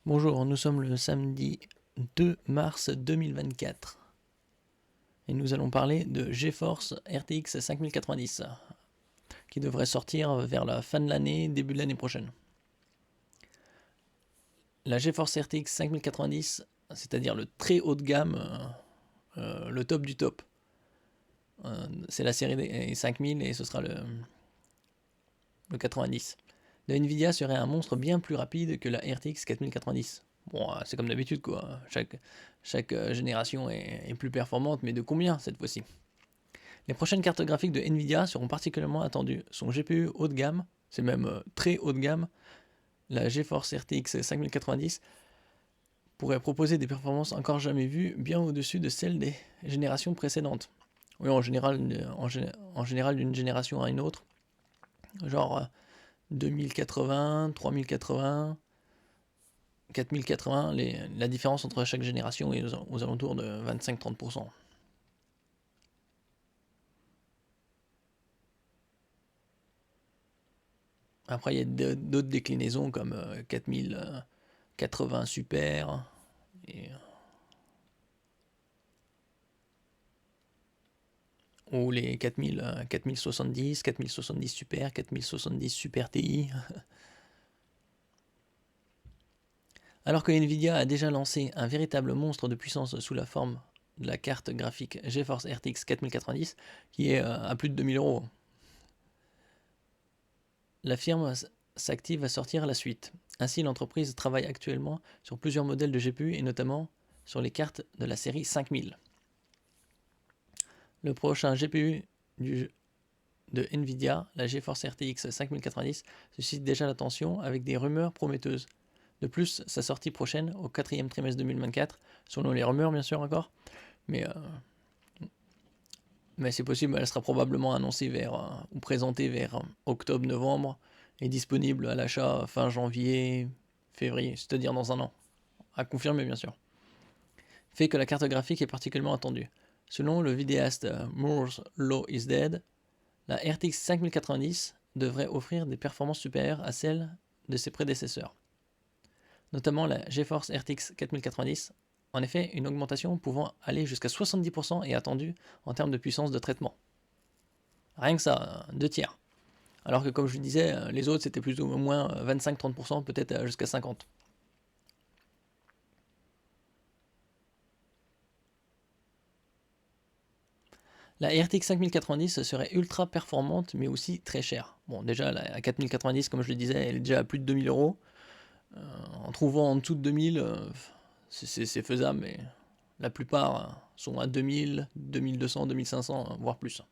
Bonjour, nous sommes le samedi 2 mars 2024 et nous allons parler de GeForce RTX 5090 qui devrait sortir vers la fin de l'année, début de l'année prochaine. La GeForce RTX 5090, c'est-à-dire le très haut de gamme, le top du top, c'est la série des 5000 et ce sera le 90. La Nvidia serait un monstre bien plus rapide que la RTX 4090. Bon, c'est comme d'habitude quoi, chaque génération est plus performante, mais de combien cette fois-ci? Les prochaines cartes graphiques de Nvidia seront particulièrement attendues. Son GPU haut de gamme, c'est même très haut de gamme, la GeForce RTX 5090, pourrait proposer des performances encore jamais vues, bien au-dessus de celles des générations précédentes. Oui, en général d'une génération à une autre, genre 2080, 3080, 4080, la différence entre chaque génération est aux alentours de 25-30%. Après, il y a d'autres déclinaisons comme 4080 Super, ou les 4070, 4070 Super, 4070 Super TI. Alors que Nvidia a déjà lancé un véritable monstre de puissance sous la forme de la carte graphique GeForce RTX 4090, qui est à plus de 2000 euros. La firme s'active à sortir la suite. Ainsi, l'entreprise travaille actuellement sur plusieurs modèles de GPU et notamment sur les cartes de la série 5000. Le prochain GPU de Nvidia, la GeForce RTX 5090, suscite déjà l'attention avec des rumeurs prometteuses. De plus, sa sortie prochaine, au 4e trimestre 2024, selon les rumeurs bien sûr encore, mais c'est possible, elle sera probablement annoncée ou présentée vers octobre-novembre et disponible à l'achat fin janvier, février, c'est-à-dire dans un an. À confirmer bien sûr. Fait que la carte graphique est particulièrement attendue. Selon le vidéaste Moore's Law is Dead, la RTX 5090 devrait offrir des performances supérieures à celles de ses prédécesseurs. Notamment la GeForce RTX 4090. En effet, une augmentation pouvant aller jusqu'à 70% est attendue en termes de puissance de traitement. Rien que ça, 2 tiers. Alors que comme je le disais, les autres c'était plus ou moins 25-30%, peut-être jusqu'à 50%. La RTX 5090 serait ultra performante mais aussi très chère. Bon, déjà la 4090, comme je le disais, elle est déjà à plus de 2000 euros. En trouvant en dessous de 2000, c'est faisable, mais la plupart sont à 2000, 2200, 2500, voire plus.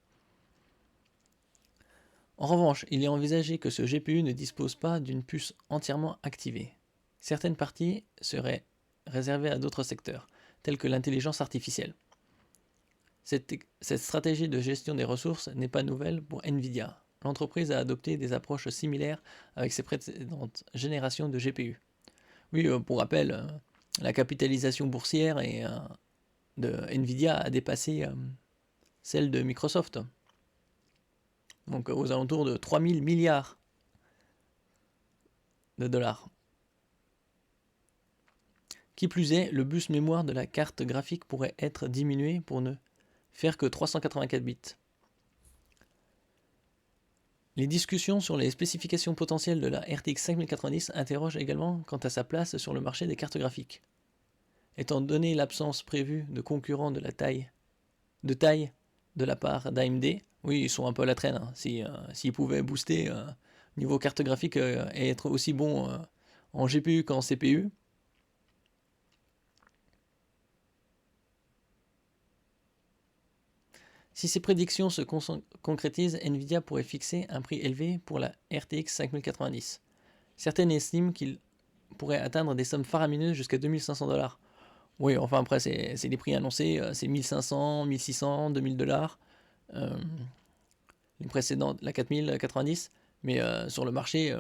En revanche, il est envisagé que ce GPU ne dispose pas d'une puce entièrement activée. Certaines parties seraient réservées à d'autres secteurs, tels que l'intelligence artificielle. Cette stratégie de gestion des ressources n'est pas nouvelle pour Nvidia. L'entreprise a adopté des approches similaires avec ses précédentes générations de GPU. Oui, pour rappel, la capitalisation boursière de Nvidia a dépassé celle de Microsoft. Donc aux alentours de 3000 milliards de dollars. Qui plus est, le bus mémoire de la carte graphique pourrait être diminué pour ne faire que 384 bits. Les discussions sur les spécifications potentielles de la RTX 5090 interrogent également quant à sa place sur le marché des cartes graphiques. Étant donné l'absence prévue de concurrents de taille de la part d'AMD, oui, ils sont un peu à la traîne. Hein. S'ils pouvaient booster niveau carte graphique et être aussi bons en GPU qu'en CPU, si ces prédictions se concrétisent, Nvidia pourrait fixer un prix élevé pour la RTX 5090. Certaines estiment qu'il pourrait atteindre des sommes faramineuses jusqu'à 2500 $. Oui, enfin après, c'est les prix annoncés, c'est 1500, 1600, 2000 $. Les précédentes, la 4090, mais sur le marché,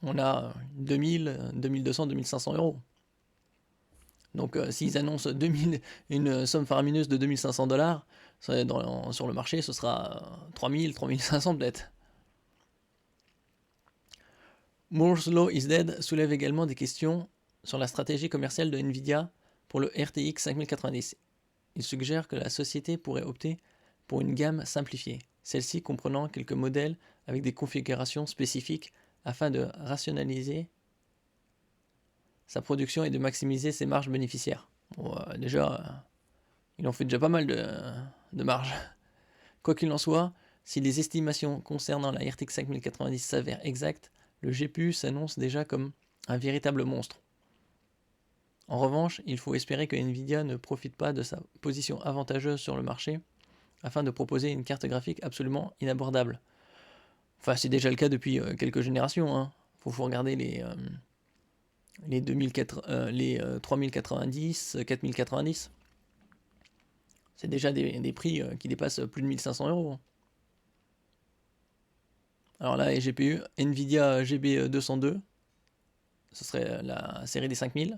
on a 2000, 2200, 2500 euros. Donc s'ils annoncent une somme faramineuse de 2500 $, sur le marché, ce sera 3000, 3500 peut-être. Moore's Law is Dead soulève également des questions sur la stratégie commerciale de Nvidia pour le RTX 5090. Il suggère que la société pourrait opter pour une gamme simplifiée, celle-ci comprenant quelques modèles avec des configurations spécifiques afin de rationaliser sa production et de maximiser ses marges bénéficiaires. Bon, déjà, il en fait déjà pas mal de marge. Quoi qu'il en soit, si les estimations concernant la RTX 5090 s'avèrent exactes, le GPU s'annonce déjà comme un véritable monstre. En revanche, il faut espérer que Nvidia ne profite pas de sa position avantageuse sur le marché afin de proposer une carte graphique absolument inabordable. Enfin, c'est déjà le cas depuis quelques générations. Hein. Faut regarder les 3090, 4090. C'est déjà des prix qui dépassent plus de 1500 euros. Alors là, les GPU, Nvidia GB202, ce serait la série des 5000.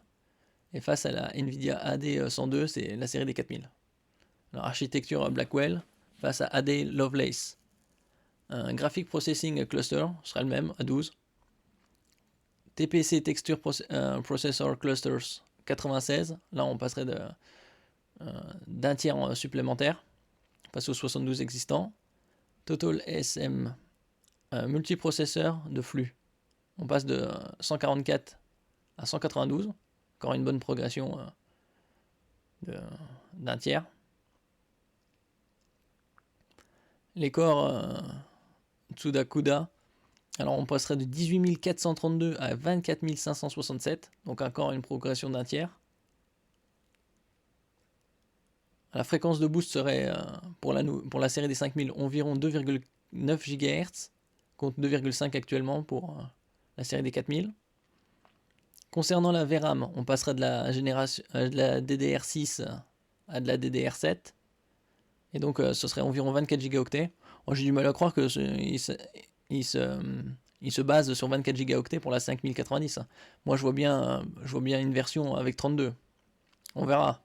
Et face à la Nvidia AD102, c'est la série des 4000. Alors architecture Blackwell face à AD Lovelace. Un Graphic Processing Cluster sera le même à 12. TPC Texture Processor Clusters 96. Là, on passerait d'un tiers supplémentaire, face aux 72 existants. Total SM multiprocesseur de flux. On passe de 144 à 192. Encore une bonne progression d'un tiers. Les corps Tsuda-CUDA, alors on passerait de 18 432 à 24 567, donc encore une progression d'un tiers. La fréquence de boost serait pour la série des 5000 environ 2,9 GHz, contre 2,5 actuellement pour la série des 4000. Concernant la VRAM, on passerait de la génération de la DDR6 à de la DDR7. Et donc ce serait environ 24 gigaoctets. Oh, j'ai du mal à croire que il se base sur 24 gigaoctets pour la 5090. Moi je vois bien une version avec 32. On verra.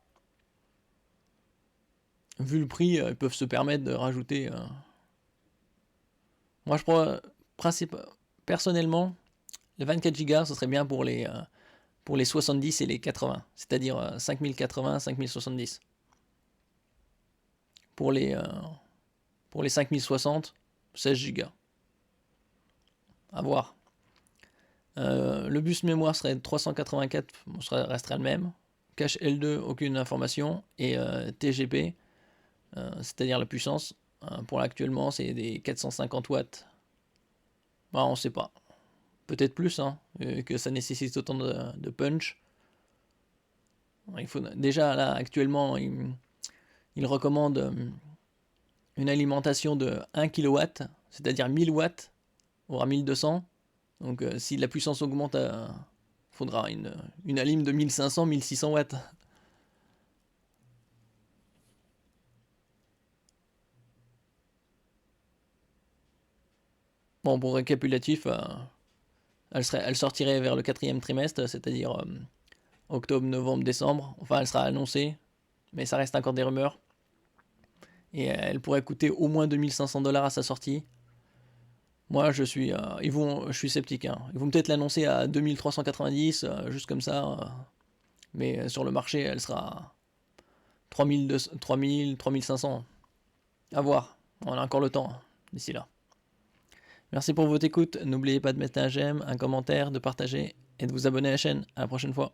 Vu le prix, ils peuvent se permettre de rajouter. Moi je crois personnellement, les 24 Go ce serait bien pour les 70 et les 80, c'est-à-dire 5080, 5070. Pour les 5060, 16 Go. À voir. Le bus mémoire serait 384, resterait le même. Cache L2, aucune information. Et TGP, c'est-à-dire la puissance, pour l'actuellement, c'est des 450 watts. Bah, on ne sait pas. Peut-être plus, hein, que ça nécessite autant de punch. Il faut, déjà, là, actuellement, il recommande une alimentation de 1 kW, c'est-à-dire 1000 watts, voire 1200. Donc si la puissance augmente, il faudra une alim de 1500, 1600 watts. Bon, pour récapitulatif, elle sortirait vers le 4e trimestre, c'est-à-dire octobre, novembre, décembre. Enfin, elle sera annoncée, mais ça reste encore des rumeurs. Et elle pourrait coûter au moins 2500$ à sa sortie. Moi, je suis sceptique. Hein. Ils vont peut-être l'annoncer à 2390, juste comme ça. Mais sur le marché, elle sera 3000, 3500. À voir. On a encore le temps d'ici là. Merci pour votre écoute. N'oubliez pas de mettre un j'aime, un commentaire, de partager et de vous abonner à la chaîne. À la prochaine fois.